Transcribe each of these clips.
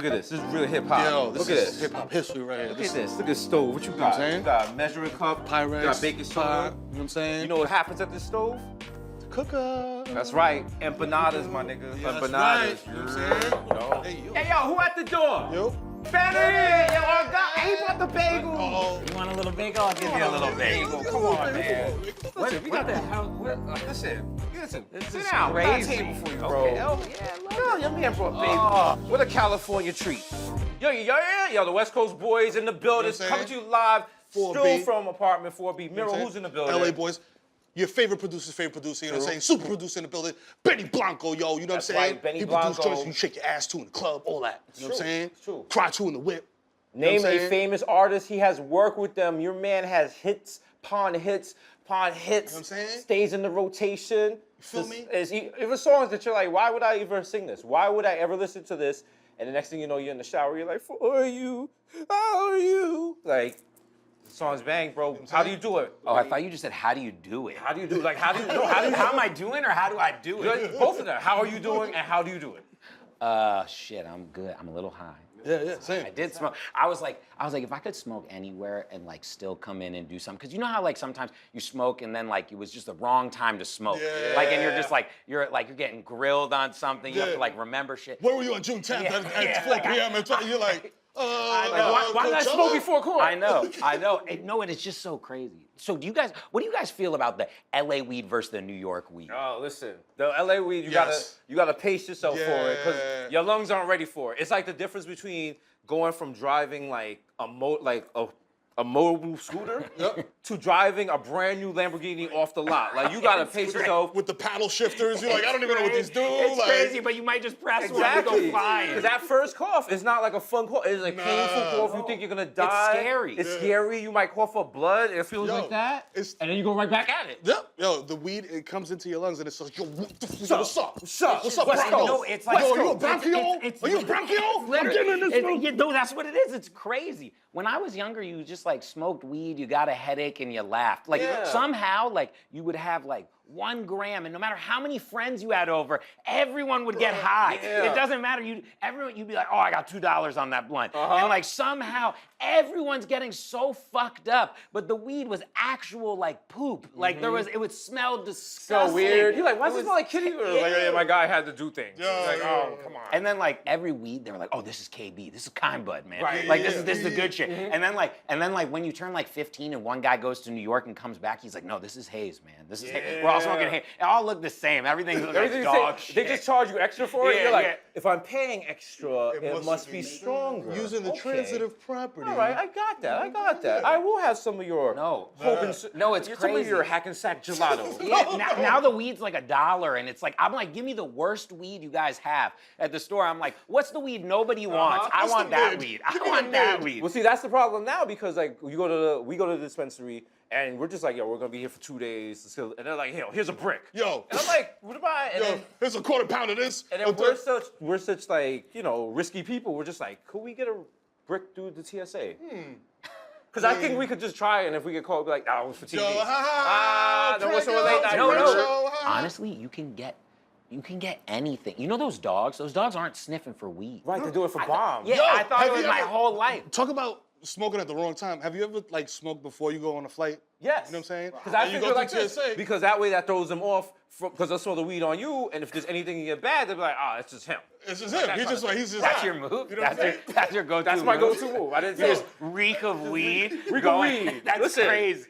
Look at this. This is real hip hop. Yo, this Look at is this. hip hop history right here. Look at this. Look at this stove. What you got? saying? You got a measuring cup. Pyrex. You got baking soda. You know what I'm saying? You know what happens at this stove? Cooker. That's right. Empanadas, my nigga. Yeah, Empanadas. that's right. You know what I'm saying? You know? Hey, yo. Hey, yo, who at the door? Yo. Benny! Yo, I got, he brought the bagel. Uh-oh. You want a little bagel? I'll give you a little bagel. Come on, man. What, we what got the that. hell? Listen. This Sit is down. We got a crazy. table for you, bro. Okay, oh, yeah, I love Yo, your man brought bagel. What a California treat. Yo, the West Coast boys in the building. You know what I'm Coming to saying? you live. 4B. Still from apartment 4B. You know Miro, what I'm who's in the saying? building? LA boys. Your favorite producer's favorite producer, you know what I'm saying? Super producer in the building. Benny Blanco, yo, you know That's what I'm saying? right, Benny he produce Blanco. joints you shake your ass to in the club, all that. You know what I'm True, saying? true. Cry to in the whip. You know Name what I'm a saying? famous artist. He has worked with them. Your man has hits, pawn hits, what I'm saying? stays in the rotation. You feel me? If it's songs that you're like, why would I ever sing this? Why would I ever listen to this? And the next thing you know, you're in the shower, you're like, for you, how are you? Like, the song's bang, bro. How do you do it? Oh, I thought you just said, how do you do it? How do you do it? Like, how do you do it? How am I doing or how do I do it? Both of them. How are you doing and how do you do it? Shit, I'm good. I'm a little high. Yeah, same. I did smoke. I was like, if I could smoke anywhere and like still come in and do something, because you know how like sometimes you smoke and then like it was just the wrong time to smoke. Yeah. Like, and you're just like you're getting grilled on something. You have to like remember shit. Where were you on June 10th at 4 p.m. and you're like, Why did I smoke before court? I know. And it's just so crazy. So what do you guys feel about the LA weed versus the New York weed? Oh, listen, the LA weed, you Yes. gotta pace yourself for it Yeah. because your lungs aren't ready for it. It's like the difference between going from driving like a mobile scooter to driving a brand new Lamborghini off the lot. Like you gotta pace yourself. with the paddle shifters, you're like, I don't even know what these do. It's like, crazy, but you might just press one and Exactly. go flying. Because that first cough is not like a fun cough. It's a painful cough. You think you're gonna die. scary. It's scary. You might cough up blood. It feels Yo, like that. it's- And then you go right back at it. Yep. Yo, the weed, it comes into your lungs and it's like, yo, what's up? What's up? What's up, West Bronco? Coast. No, it's like Yo, you a bronchial? it's- Are you a bronchial? I'm Literally, getting in this room. no, that's what it is. It's crazy. When I was younger, you just like smoked weed, you got a headache, and you laughed. Like somehow, like you would have like 1 gram, and no matter how many friends you had over, everyone would get high. Yeah. It doesn't matter. You'd be like, oh, I got $2 on that blunt, and like somehow everyone's getting so fucked up. But the weed was actual like poop. Like it would smell disgusting. So weird. You're like, why does it smell like kitty? Like, Yeah. yeah, my guy had to do things. Yeah, Like, yeah. oh, come on. And then like every weed, they were like, oh, this is KB, this is Kind Bud, man. Right. Like this is the good shit. And then like when you turn like 15 and one guy goes to New York and comes back, he's like, no, this is Haze, man. This is Haze. We're all smoking Haze. It all look the same. Everything's like Everything's dog the same. shit. They just charge you extra for it. Yeah, You're like, yeah. if I'm paying extra, it must be stronger. Using the Okay. transitive property. All right, I got that. I will have some of your No, it's some of crazy. your Hackensack gelato. Yeah, now the weed's like $1, and it's like, I'm like, give me the worst weed you guys have at the store. I'm like, what's the weed nobody wants? I What's want the that mid? weed. Give I me want the that mid. weed. Well, see, that's the problem now because like we go to the dispensary and we're just like, yo, we're gonna be here for 2 days, and they're like, yo, here's a brick. Yo. And I'm like, what am I? And Yo, then, here's a quarter pound of this. and then we're such like, you know, risky people. We're just like, could we get a brick through the TSA? Because I think we could just try it, and if we get caught, we'll be like, oh, it was for TV. Yo, ha, ha, There was some prank late show, night No, prank no. show, ha. Honestly, you can get anything. You know those dogs? Those dogs aren't sniffing for weed. Right, they do it for bombs. Yeah, Yo, I thought have it was you my ever- whole life. Talk about smoking at the wrong time. Have you ever like smoked before you go on a flight? Yes. You know what I'm saying? Because I And you figure go like through this, TSA. because that way that throws them off, because they'll smell the weed on you, and if there's anything you get bad, they'll be like, oh, it's just him. It's just him. that He's kind just of like, he's just That's hot. your move? You know what I'm saying? That's your go-to That's my move? go-to move. I didn't You say just reek of weed. reek of going- weed. That's Listen, crazy.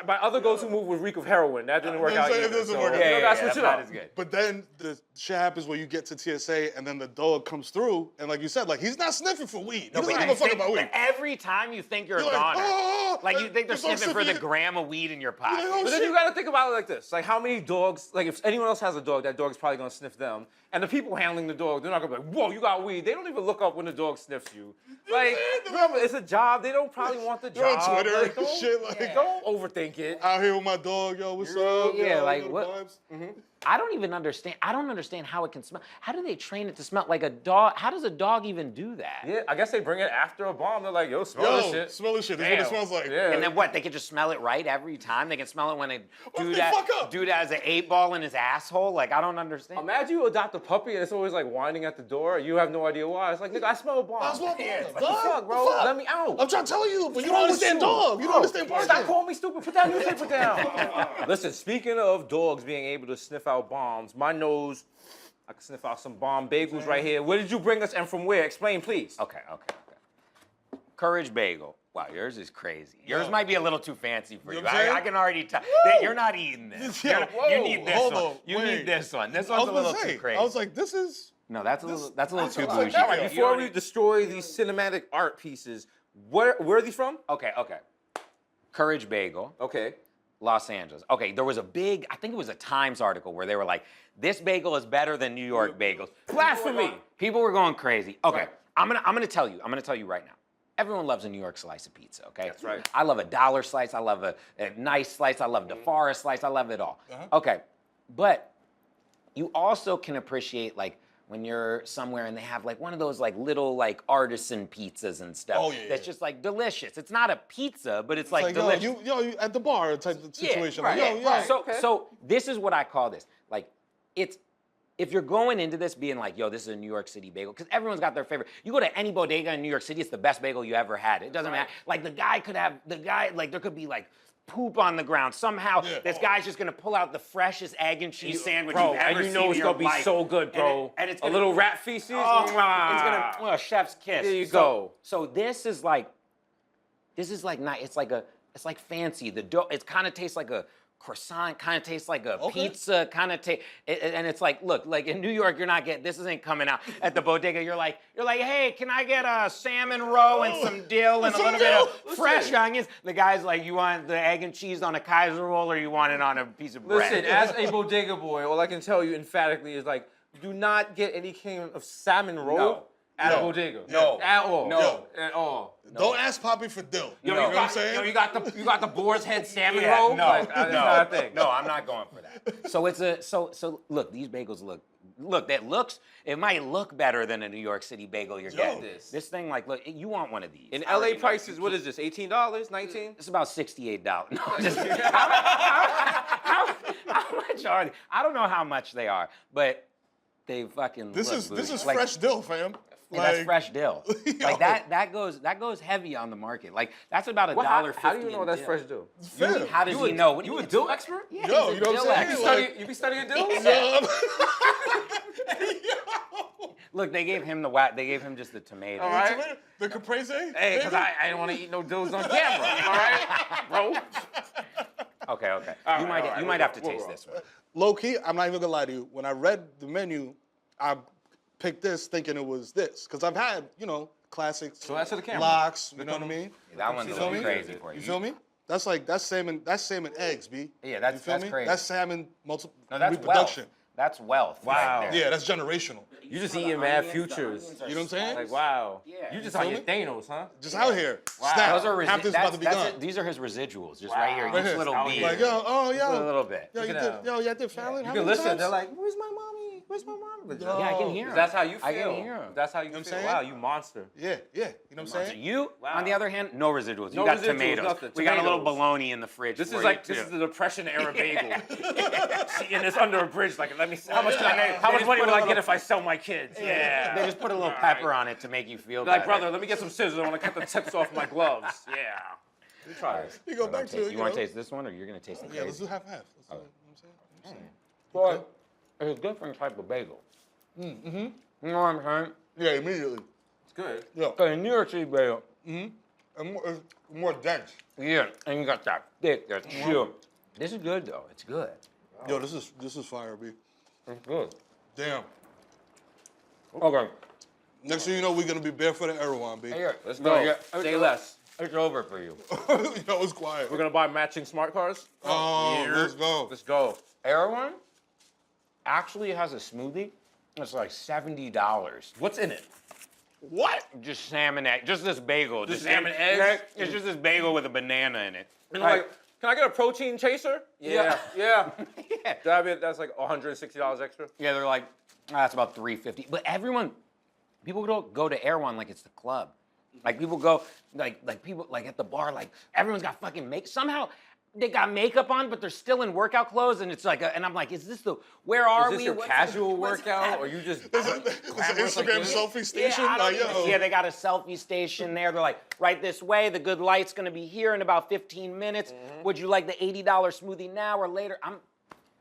My other go-to move was reek of heroin. That didn't work out It either. doesn't So, work out. you know, Yeah, gotta yeah, switch it that up. is good. But then the shit happens where you get to TSA and then the dog comes through and like you said, like he's not sniffing for weed. He doesn't give a fuck about weed. Every time you think you're a You're like, goner, oh, like you think they're the dog's sniffing for the sniffing- gram of weed in your You're like, pocket. oh, But then shit. you gotta think about it like this. Like how many dogs, like if anyone else has a dog, that dog's probably gonna sniff them. And the people handling the dog, they're not gonna be like, whoa, you got weed. They don't even look up when the dog sniffs you. Like, remember, it's a job. They don't probably want the They're job. on Twitter Like, and shit, like- don't overthink it. Out here with my dog, yo, what's up? Yeah, yo, like, yo, what- vibes. I don't even understand. I don't understand how it can smell. How do they train it to smell like a dog? How does a dog even do that? Yeah, I guess they bring it after a bomb. They're like, yo, smell this Yo, shit. smell this shit. This is what it Damn. smells like. Yeah. And then what? They can just smell it right every time. They can smell it when they What do if they that. fuck up? Do that as an 8-ball in his asshole. Like I don't understand. Imagine you adopt a puppy and it's always like whining at the door. You have no idea why. It's like, nigga, I smell a bomb. I smell a bomb. What the Dog, fuck, bro? fuck? Let me out. I'm trying to tell you, but you wrong don't with understand you? dog. You don't understand Stop barking. calling me stupid. Put that newspaper down. Listen, speaking of dogs being able to sniff out bombs, my nose, I can sniff out some bomb bagels right here. Where did you bring us and from where? Explain, please. Okay. Courage Bagel. Wow, yours is crazy. Yours might be a little too fancy for You you. know what I'm saying? I can already tell. that You're not eating this. Yo, You're not- whoa, you need this hold one. on, You wait. need this one. This I one's was a little gonna say, too crazy. I was like, this is. No, that's a little too that's bougie. all All right, before we destroy these cinematic art pieces, where are these from? Okay. Courage Bagel, Okay. Los Angeles. Okay, there was a big, I think it was a Times article where they were like, this bagel is better than New York bagels. Blasphemy. People were going crazy. Okay, Right. I'm gonna tell you right now. Everyone loves a New York slice of pizza, okay? That's right. I love a dollar slice. I love a nice slice. I love the forest slice. I love it all. Okay, but you also can appreciate like when you're somewhere and they have like one of those like little like artisan pizzas and stuff. Oh, yeah, That's yeah. just like delicious. It's not a pizza, but it's like, Like, delicious. you at the bar type of situation. Yeah, Like, right, yo, right. So, okay. so this is what I call this. Like, it's if you're going into this being like, yo, this is a New York City bagel, because everyone's got their favorite. You go to any bodega in New York City, it's the best bagel you ever had. It doesn't matter. Like like there could be like poop on the ground. Somehow, Yeah. this guy's just gonna pull out the freshest egg and cheese sandwich Bro, you've ever and you seen know in it's your gonna be life. so good, bro. And it's a gonna, little rat feces. Oh, it's Mwah. gonna chef's kiss. There you go. So this is like nice. It's like fancy. The dough. It kind of tastes like a croissant. Kind of tastes like a pizza. Kind of taste. And it's like, look, like in New York, you're not getting. This isn't coming out at the bodega. You're like, hey, can I get a salmon roe and some dill and a little bit of fresh onions? The guy's like, you want the egg and cheese on a Kaiser roll or you want it on a piece of bread? Listen, as a bodega boy, all I can tell you emphatically is like, do not get any kind of salmon roll No. at a No. bodega. No. At all. No. At all. Don't ask Poppy for dill. You Yo, know you what got, I'm saying? yo, you got the boar's head salmon Yeah, roll? no, Like, that's not a thing. No, I'm not going for that. So it's so look, these bagels it might look better than a New York City bagel you're getting. This thing, like, look, you want one of these. In I already LA know. prices, what is this? $18? $19? It's about $68. No, just how much are they? I don't know how much they are, but they fucking This look is bougie. fresh dill, fam. Yeah, that's fresh dill. Like that goes heavy on the market. Like that's about $1.50. How do you know in that's dill. fresh dill? Fam. How does he know? What do You mean a dill it's- expert? Yeah, Yo, he's a you know what dill I'm saying? expert. You be studying dills? Yo. Look, they gave him just the tomato. All right. The caprese? Hey, because I didn't want to eat no dills on camera. All right, bro. Okay. All You right, might we'll have to go, we'll taste go. this one. Low key, I'm not even gonna lie to you. When I read the menu, I picked this thinking it was this. Because I've had, classics. So that's to the camera. Locks, you know what I mean? That one's You a feel little me? crazy for you. You feel me? That's salmon eggs, B. Yeah, that's- you feel that's me? crazy. That's salmon No, that's reproduction. wealth. That's wealth. Wow. Right there. Yeah, that's generational. You just eating mad futures. You know what I'm saying? Like, wow. Yeah. You just You on feel your me? Thanos, huh? Just out here. Wow. Snap. Those are Half this about to be gone. these are his residuals, just right here. Right Each here. little Out bead. here. Like, yo, a little bit. Yo, Look at that. you did Fallon? You How can many listen. times? They're like, where's my mommy? Where's my mommy? Yeah, I can hear him. That's how you feel. I can hear him. That's how you know what feel. I'm saying? Wow, you monster. Yeah. You know what I'm saying? You, on the other hand, no residuals. No You got residuals, tomatoes. nothing. We got a little Tomatoes. bologna in the fridge. This for is you, like too. this is the Depression era bagel. See, and it's under a bridge. Like, let me see how much They money just put will a I little- get if I sell my kids? Yeah. They just put a little All pepper right. on it to make you feel Like, better. brother, let me get some scissors. I want to cut the tips off my gloves. Yeah. You try this. You go back to it. You want to taste this one, or you're gonna taste the Yeah, let's crazy? do half. You know what I'm saying? Well, it's a different type of bagel. You know what I'm saying? Yeah, immediately. It's good. Yeah. Okay, New York City bagel. And more dense. Yeah, and you got that thick, that chew. This is good though. It's good. Yo, this is fire, B. It's good. Damn. Okay. Next thing you know, we're gonna be barefoot at Erewhon, B. Here, Let's go. Say less. It's over for you. Yo, it's quiet. We're gonna buy matching smart cars. Oh, Here. let's go. Let's go. Erewhon actually has a smoothie. It's like $70. What's in it? What? Just salmon egg. Just this bagel. Just salmon eggs? It's just this bagel with a banana in it. And like, Can I get a protein chaser? Yeah. Yeah. That's like $160 extra. Yeah, they're like, that's about $3.50. But people don't go to Erewhon like it's the club. Like people go, like people like at the bar, like everyone's got fucking somehow they got makeup on, but they're still in workout clothes, and it's like, and I'm like, is this where are we? Is this your casual workout, or you just? It's an Instagram selfie station. Yeah, they got a selfie station there. They're like, right this way. The good light's gonna be here in about 15 minutes. Would you like the $80 smoothie now or later?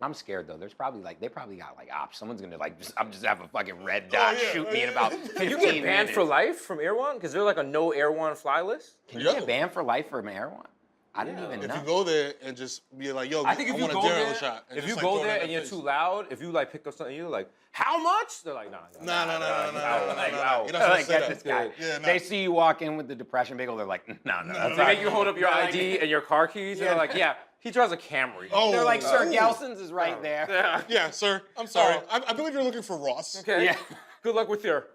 I'm scared though. There's probably they probably got like ops. Someone's gonna I'm just have a fucking red dot shoot me in about 15 Can you get banned minutes. for life from Erewhon? Because they're like a no Erewhon fly list. Can you get banned for life from Erewhon? I didn't even know. If you go there and just be like, yo, I think if you want a go Daryl there, shot. if you go there and you're too loud, if you like pick up something, you're like, how much? They're like, nah. No. You're not Like, supposed to say get this guy. that. Yeah, They see you walk in with the depression bagel, they're like, no. That's They not- make you hold up your They're like- ID and your car keys, and they're like, yeah, he drives a Camry. Oh, They're like, Sir ooh. Gelson's is right there. Yeah. Yeah, sir. I'm sorry. I believe you're looking for Ross. Okay. Yeah. Good luck with your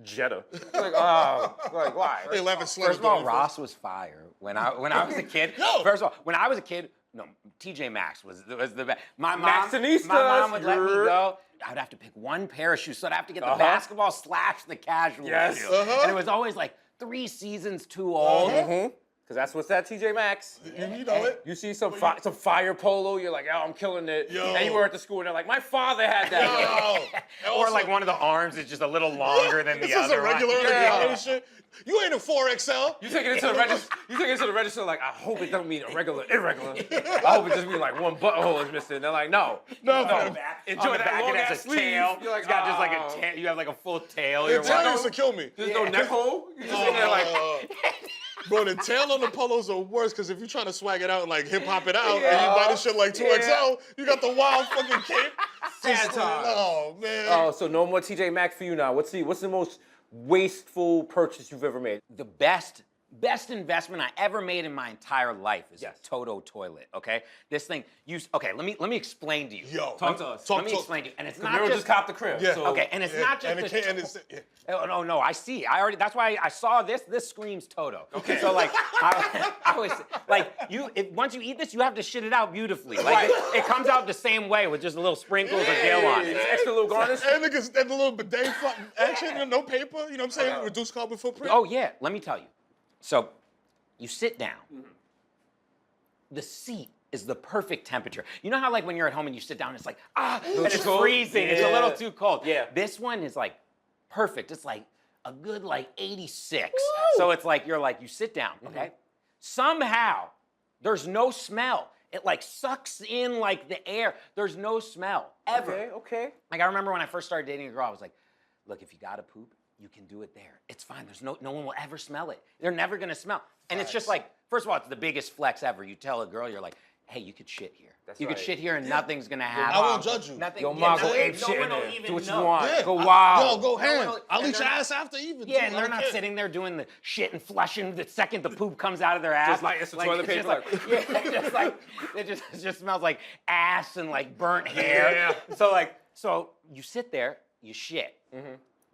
Jetta. Like, why? They laugh at slugs. First of all, Ross was fire. When I was a kid, Yo. first of all, when I was a kid, no, TJ Maxx was the best. My Maxinistas, mom would let me you're- go. I would have to pick one pair of shoes, so I'd have to get the basketball / the casual Yes. shoe. And it was always like 3 seasons too old. Because that's what's that TJ Maxx. You know it. You see some fire polo, you're like, oh, I'm killing it. Yo. And you were at the school and they're like, my father had that. Yo. Or like one of the arms is just a little longer than the This is other a regular one. Yeah. shit. You ain't a 4XL. You take it into the register. You take it to the register like, I hope it don't mean irregular. I hope it just means like one buttonhole is missing. They're like, no. No. Enjoy On the that back, long it ass has a sleeve. tail. You're like, It's got just like oh. a tail. You have like a full tail. The You're tail walking- used to kill me. There's no neck hole. You just in there like, Bro, the tail on the polos are worse because if you're trying to swag it out and like hip hop it out and you buy this shit like 2XL, you got the wild fucking cape. Sad times. Oh, man. oh, so no more TJ Maxx for you now. What's the most wasteful purchase you've ever made? The best investment I ever made in my entire life is Yes. a TOTO toilet. Okay, this thing. Okay, let me explain to you. Yo. Talk to us. Let me explain to you. And it's not Miro just just copped the crib. Yeah. So okay, and it's not just and it the can't, and it's, yeah. Oh no! I see. That's why I saw this. This screams Toto. Okay. So like, I was like, once you eat this, you have to shit it out beautifully. Like it comes out the same way with just a little sprinkles of dill on it. It's extra little garnish. And niggas, and the little bidet action, no paper, you know what I'm saying? Reduced carbon footprint. Oh yeah. Let me tell you. So, you sit down. The seat is the perfect temperature. You know how like when you're at home and you sit down, it's like and it's cold? freezing. It's a little too cold. Yeah. This one is like perfect. It's like a good like 86. So it's like you sit down, okay? Somehow there's no smell. It like sucks in like the air. There's no smell ever. Okay. Like I remember when I first started dating a girl, I was like, look, if you gotta poop, you can do it there. It's fine. There's no one will ever smell it. They're never gonna smell. And it's just like, first of all, it's the biggest flex ever. You tell a girl, you're like, hey, you could shit here. That's you could right. shit here and nothing's gonna happen. I won't judge you. Nothing. Yo, yeah, mom, go nothing- ape no shit one in will there. even Do what you know. want. Yeah. Go wild. Yo, go ham. will- I'll and eat your they're- ass after even. Yeah, too. and I they're don't not care. sitting there doing the shit and flushing the second the poop comes out of their ass. Just like it's the toilet it's paper, just it just smells like ass and like burnt hair. Yeah. So you sit there, you shit.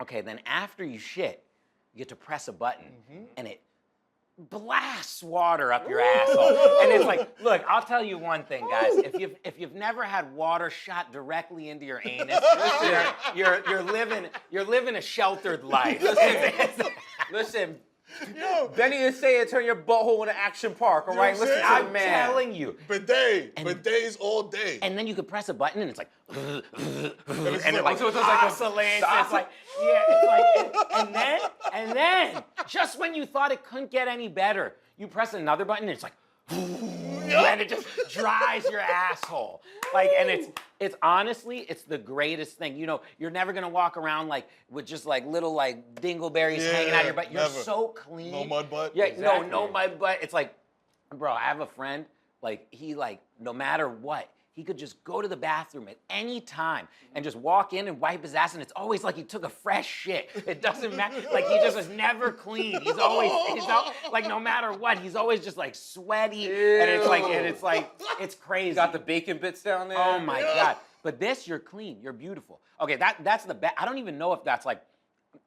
Okay, then after you shit, you get to press a button, and it blasts water up your asshole. And it's like, look, I'll tell you one thing, guys. If you've never had water shot directly into your anus, you're living a sheltered life. Listen, Yo, Benny is saying turn your butthole into Action Park, all right? what I'm Listen to saying? the I'm man. telling you. bidets all day. And then you could press a button and it's like, and it's it like- like so it's like a- oscillates. It's like, yeah, it's like, and then, just when you thought it couldn't get any better, you press another button and it's like, and it just dries your asshole. Like, and it's honestly, it's the greatest thing. You know, you're never gonna walk around like with just like little like dingleberries hanging out of your butt. You're never. so clean. No mud butt? Yeah, Exactly. no mud butt. It's like, bro, I have a friend, like, he like, no matter what, he could just go to the bathroom at any time and just walk in and wipe his ass, and it's always like he took a fresh shit. It doesn't matter. Like, he just was never clean. Like, no matter what, he's always just like sweaty, and it's like, it's crazy. Got the bacon bits down there. Oh my God. But this, you're clean, you're beautiful. Okay, that's the best. I don't even know if that's like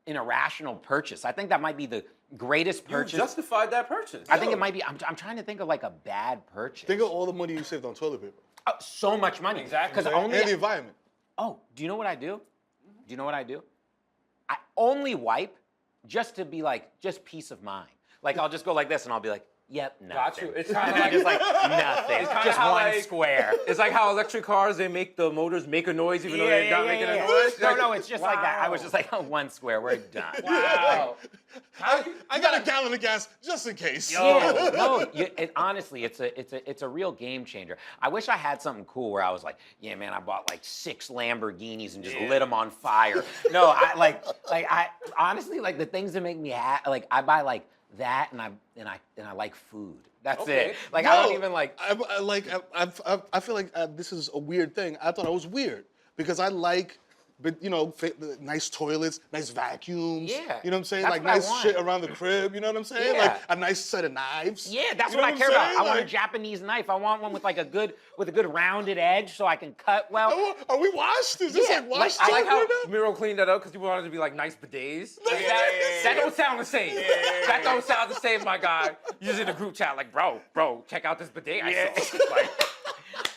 an irrational purchase. I think that might be the Greatest You purchase. justified that purchase. I think it might be. I'm trying to think of like a bad purchase. Think of all the money you saved on toilet paper. So much money. Exactly. Because And the environment. Oh, do you know what I do? Do you know what I do? I only wipe just to be like, just peace of mind. Like I'll just go like this and I'll be like, yep, nothing. Got you. It's kind of And like, then just like nothing. It's kinda Just how, one like- square. it's like how electric cars, they make the motors make a noise even though they're not making a noise. No, it's just like that. I was Wow. just like, oh, one square, we're done. Wow. I got a gallon of gas just in case. Yeah, no, honestly, it's a real game changer. I wish I had something cool where I was like, yeah, man, I bought like 6 Lamborghinis and just lit them on fire. No, I honestly like the things that make me happy. Like I buy like that, and I like food. That's Okay. it. Like No, I don't even like. I feel like this is a weird thing. I thought I was weird because I like, but nice toilets, nice vacuums. Yeah, You know what I'm saying? that's Like what I nice want. shit around the crib. You know what I'm saying? Yeah. Like a nice set of knives. Yeah, that's You know what I I'm care about. saying? I want a Like, Japanese knife. I want one with like a good rounded edge so I can cut well. Are we washed? Is this Yeah, like washed? I like how right now? Miro cleaned that up because people wanted to be like nice bidets. Like, that don't sound the same. That don't sound the same, my guy. You're just in a group chat like, bro, check out this bidet I saw. Like,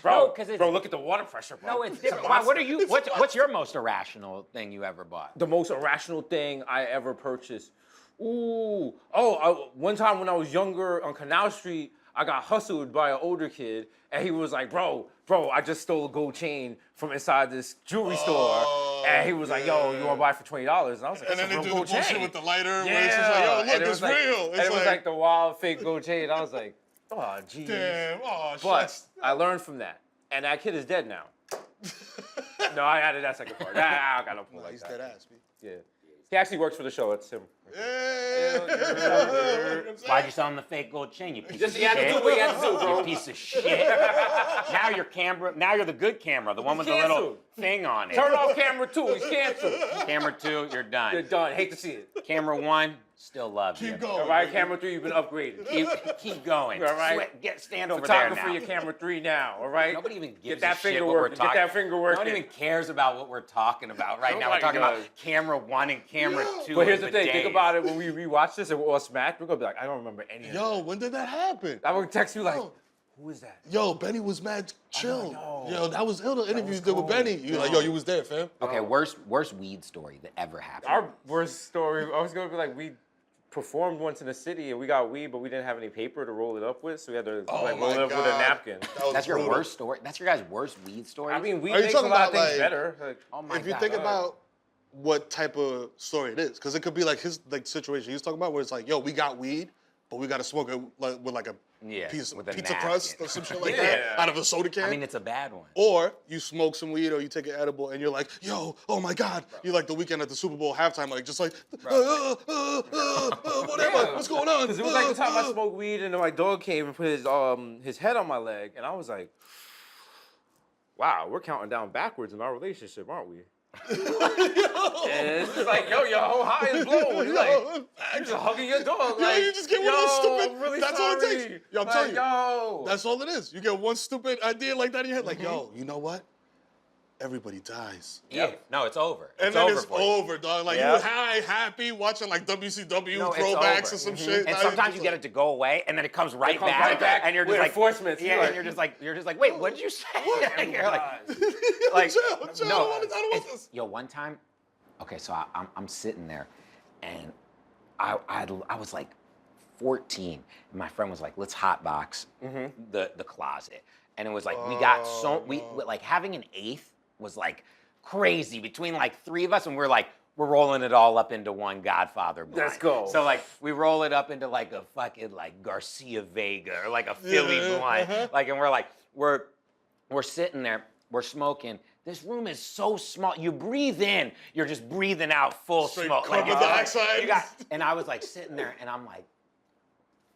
No, bro, 'cause it's- bro, look at the water pressure, bro. No, it's a different. Why, what are monster. you? What's your most irrational thing you ever bought? The most irrational thing I ever purchased. One time when I was younger on Canal Street, I got hustled by an older kid, and he was like, bro, I just stole a gold chain from inside this jewelry store. And he was like, yo, you want to buy it for $20? And I was like, And that's then a they real do the gold bullshit chain. with the lighter. Yeah. Where it's just like, yo, And look, it it's was like, real. And it was like the wild fake gold chain. I was like, oh, jeez. damn. Oh, But shit. I learned from that. And that kid is dead now. No, I added that second part. I got no point like He's that. dead ass, B. Yeah. He actually works for the show. It's him. Why'd you sell him the fake gold chain? You piece Just of he had to shit. do what he had to do, bro. You piece of shit. Now you're the good camera, the one with the little canceled. thing on it. Turn off camera 2. He's canceled. Camera 2, you're done. You're done. Hate to see it. Camera 1, still love you. Keep going. All right, camera 3, you've been upgraded. Keep going. All right. Stand over there Photographer, now. your camera 3 now. All right. Nobody even gives Get that a shit finger what we're working. talking. Get that finger working. No one even cares about what we're talking about right now. We're Nobody talking about does. camera 1 and camera 2. But here's the and thing. Think bidets. about it. When we rewatch this and we're all smacked, we're gonna be like, I don't remember any of it. Yo, when did that happen? I'm gonna text you like, Yo. who is that? Yo, Benny was mad chill. know. Yo, that was ill. The interview you did with cold. Benny. You like, yo, you was there, fam. Okay, worst weed story that ever happened. Our worst story. I was gonna be like, we performed once in the city and we got weed, but we didn't have any paper to roll it up with, so we had to Oh like my roll it up with a God. napkin. That was That's your brutal. worst story. That's your guys' worst weed story. I mean, weed Are you makes a talking lot of about, things like- better. Like, oh my If you God. think about what type of story it is, because it could be like his like situation he's talking about, where it's like, yo, we got weed, but we got to smoke it like, with like a piece with of a pizza napkin. crust or some shit like Yeah. that out of a soda can. I mean, it's a bad one. Or you smoke some weed or you take an edible and you're like, yo, oh my God. You're like the weekend at the Super Bowl halftime, like just like, whatever, what's going on? Because it was like the time I smoked weed and then my dog came and put his head on my leg, and I was like, wow, we're counting down backwards in our relationship, aren't we? And it's just like, yo, your whole high is blown. You're like, you're just hugging your dog. Yo, Like, you just get one of those stupid- I'm really that's all it takes. sorry. Yo, I'm Like, telling you. Yo. That's all it is. You get one stupid idea like that in your head, like, yo, you know what? Everybody dies. Yeah. No, it's over. And It's then over it's for you. over, dog. Like, you Yeah. were high, happy, watching like WCW No, it's throwbacks over. or some shit. And Now sometimes just you get it to go away, and then it comes right comes back, right back and you're with just like, reinforcements. yeah, You're and you're just like, wait, what did you say? And you're like, like, chill, I don't want it's- this. yo, one time, okay, so I'm sitting there, and I was like 14, and my friend was like, let's hotbox the closet, and it was like we got so like having an eighth was like crazy between like 3 of us, and we're rolling it all up into one Godfather blunt. Let's go. So like we roll it up into like a fucking like Garcia Vega or like a Philly blunt, like, and we're like we're sitting there, we're smoking. This room is so small. You breathe in, you're just breathing out full Straight smoke. carbon it's dioxide. and I was like sitting there, and I'm like,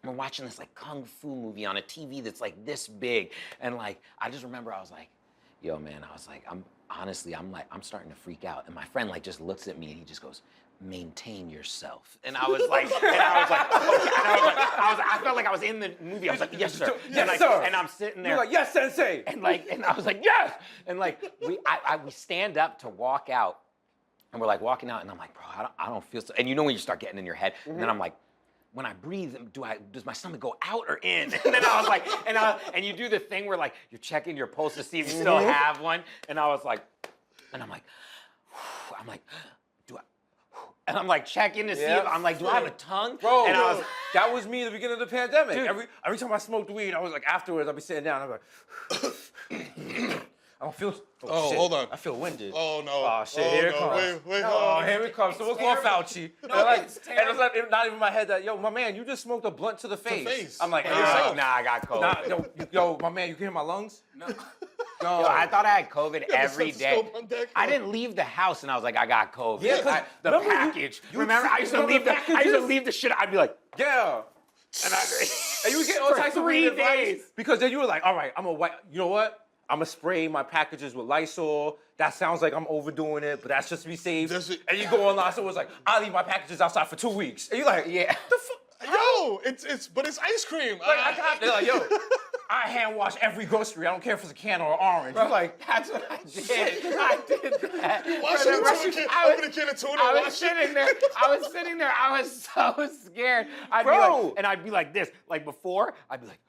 we're watching this like kung fu movie on a TV that's like this big, and like I just remember I was like, yo man, I was like, I'm starting to freak out, and my friend like just looks at me and he just goes, maintain yourself, and I was like, okay, and I felt like I was in the movie. I was like, yes sir, Yes, and, like, sir. and I'm sitting there, You're like, yes, sensei. and I was like, yes, and like we stand up to walk out, and we're like walking out, and I'm like, bro, I don't feel so, and you know when you start getting in your head, and then I'm like, when I breathe, does my stomach go out or in? And then I was like, and you do the thing where like you're checking your pulse to see if you still have one. And I was like, and I'm like, do I? And I'm like checking to see if I'm like, do I have a tongue? Bro, and I was, that was me at the beginning of the pandemic. Dude. Every time I smoked weed, I was like, afterwards, I'd be sitting down, I'm like, I don't feel. Oh, shit. hold on. I feel winded. Oh no. Oh shit! Oh, Here it no. comes. Wait, Oh, hold on. here it comes. So what's going Fauci? No, it's and it was like not even in my head that yo, my man, you just smoked a blunt to the face. face. I'm like, By nah, yourself. nah, I got COVID. yo, my man, you can hear my lungs? No. Yo, I thought I had COVID every day. stethoscope on deck. I didn't leave the house and I was like, I got COVID. Yeah, 'cause the remember you- package. you remember, I used to remember leave the I used to packages? leave the shit. I'd be like, Yeah. and And you would get all for types of 3 weird advice days. because then you were like, all right, I'm a white. You know what? I'm gonna spray my packages with Lysol. That sounds like I'm overdoing it, but that's just to be safe. That's it. And you go online, so it's like, I'll leave my packages outside for 2 weeks. And you're like, Yeah. the fuck? Yo, but it's ice cream. Like, I got they're like, yo, I hand wash every grocery. I don't care if it's a can or an orange. You're like, That's what I did. I did that. Wash For the it, rest- open a can of tuna. I was wash it. sitting there. I was so scared. I'd be Bro. like, and I'd be like this. Like before, I'd be like,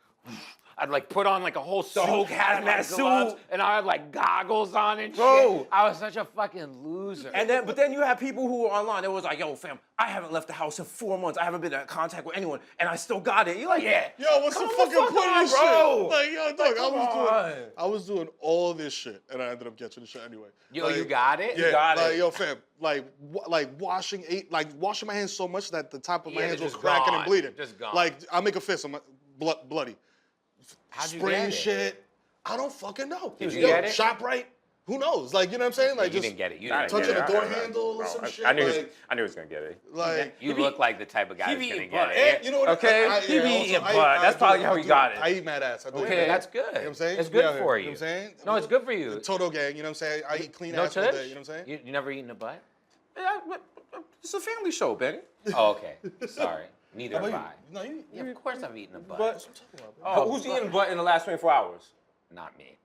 I'd like put on like a whole suit, whole and, like, hazmat gloves, suit. and I had like goggles on and Bro. shit. I was such a fucking loser. but then you have people who were online. It was like, yo, fam, I haven't left the house in 4 months. I haven't been in contact with anyone, and I still got it. You're like, yeah. Yo, what's the Come fucking fuck point on, of this bro. shit? Like, yo, dog, come I was doing all this shit, and I ended up catching the shit anyway. Yo, Like, you got it? Yeah, got like, it. yo, fam, like washing my hands so much that the top of my Yeah, hands they're was just cracking gone. and bleeding. Just gone. Like, I make a fist, I'm bloody. How'd you Spraying get it? shit. I don't fucking know. Did you Yo, get it? ShopRite. Who knows? Like, you know what I'm saying? Like, You just didn't get it. You didn't touching get a it. door handle or some shit. I knew like, he was gonna get it. like, You look like the type of guy he who's be gonna eating get butt. it. you know what? Okay, he be eating butt. That's probably how he got it. I eat mad ass. I do Okay. eat That's mad good. ass. You know what I'm saying? It's good Yeah, for You know you. what I'm saying? No, it's good for you. The TOTO gang, you know what I'm saying? I eat clean No ass all day, tush? you know what I'm saying? You never eaten a butt? Yeah, it's a family show, Benny. Oh, okay. Sorry. Neither How have about I. you? No, you. Yeah, of course I've eaten a butt. But Oh, who's eating butt in the last 24 hours? Not me.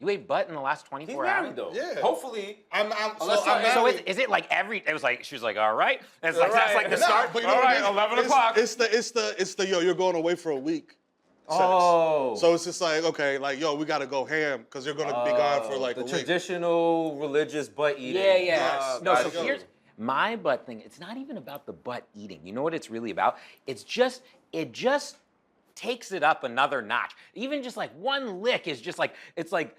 You ate butt in the last 24 He's hours? married though. Yeah. Hopefully. So So is it like is it like, she was like, all right? And it's like, All that's right. like the Nah, start? But you know All what it right, is? 11 o'clock. It's the yo, you're going away for a week. sex. Oh. So it's just like, okay, like, yo, we gotta go ham because you're gonna be gone for like the a week. traditional religious butt eating. Yeah. Yes. No, so Gotcha. here's my butt thing. It's not even about the butt eating. You know what it's really about? It just takes it up another notch. Even just like one lick is just like, it's like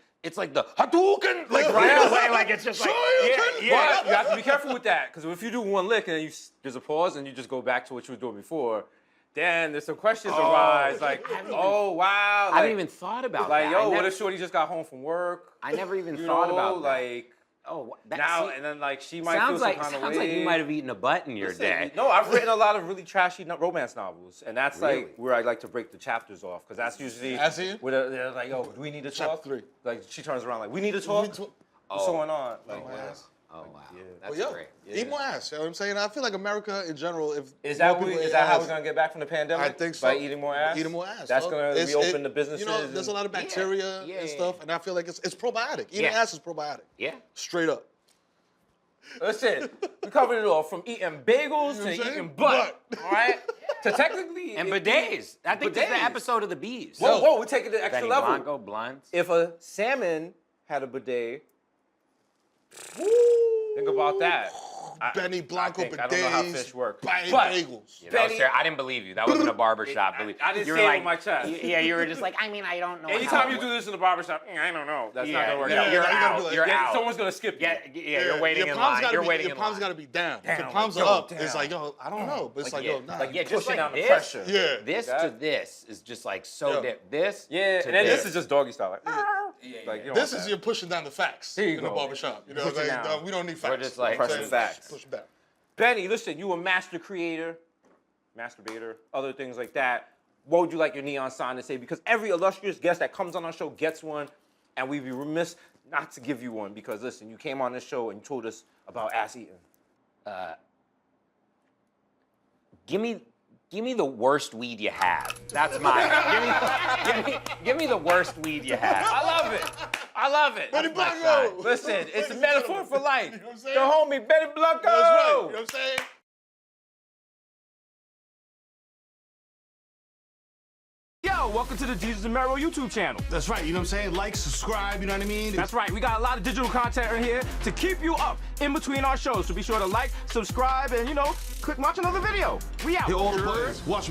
the Hadouken, like right away, like it's just like, But you have to be careful with that because if you do one lick and then there's a pause and you just go back to what you were doing before, then there's some questions arise like, oh wow, I haven't even thought about like that. yo, what if Shorty just got home from work? I never even You thought know, about that. like Oh, that, now see, and then like she might sounds feel like some kind sounds of way. like you might have eaten a butt in your Listen, day. No, I've written a lot of really trashy romance novels, and that's Really? like where I like to break the chapters off because that's usually I see. where they're like, yo, do we need to Chapter talk? 3. Like she turns around like, we need to talk. What's going on? Like, Oh wow, Yeah. that's Well, yo, great. eat more ass. You know what I'm saying? I feel like America in general, if Is that more people is ate that how ass, we're gonna get back from the pandemic? I think so. By eating more ass. Eating more ass. That's dog. gonna reopen the businesses. You know, there's a lot of bacteria Yeah, and yeah, stuff, and I feel like it's probiotic. Eating Yeah. ass is probiotic. Yeah. Straight up. Listen, we covered it all from eating bagels You know what to I'm saying? eating butt. All right. To technically. And bidets. I think this is the Bidets. episode of the bees. Whoa, we're taking the extra Benny level. Blanco blunts. If a salmon had a bidet, think about that. Benny Blanco I don't know how bidets, fish work. But Benny- bagels. You know, sir, I didn't believe you. That wasn't a barbershop. I didn't You say were it with my chest. Yeah, you were just like, I mean, I don't know. Anytime how you it do this in the barbershop, I don't know. That's not Yeah, gonna work yeah, out. you're you gotta out. be like, You're Yeah, out. someone's gonna skip you. Yeah, you're waiting your in palms line. gotta You're be, waiting your in palms line. gotta be down. If your Down, palms like, are up, down. it's like, yo, I don't know. But it's like, yo, nah. Like, yeah, just Pushing like down the this. pressure. Yeah. This That- to this is just like so Yeah. dip. This. Yeah, to and then this this. is just doggy style. Like, like, you don't This want is that. you're pushing down the facts Here you in the go. barbershop. You know, Push it like, down. we don't need facts. just like- You know what I'm Pressing saying? facts. Push them down. Benny, listen, you a master creator, masturbator, other things like that. What would you like your neon sign to say? Because every illustrious guest that comes on our show gets one, and we'd be remiss not to give you one because, listen, you came on this show and you told us about ass eating. Give me the worst weed you have. That's mine. give me the worst weed you have. I love it. I love it. Benny my Blanco. sign. Listen, it's a Ladies and metaphor gentlemen. for life. You know what I'm saying? The homie, Benny Blanco. That's right. You know what I'm saying? Yo, welcome to the DESUS MERO YouTube channel. That's right, you know what I'm saying? Like, subscribe, you know what I mean? That's right, we got a lot of digital content in here to keep you up in between our shows. So be sure to like, subscribe, and, you know, click watch another video. We out. Hit all the buttons. Watch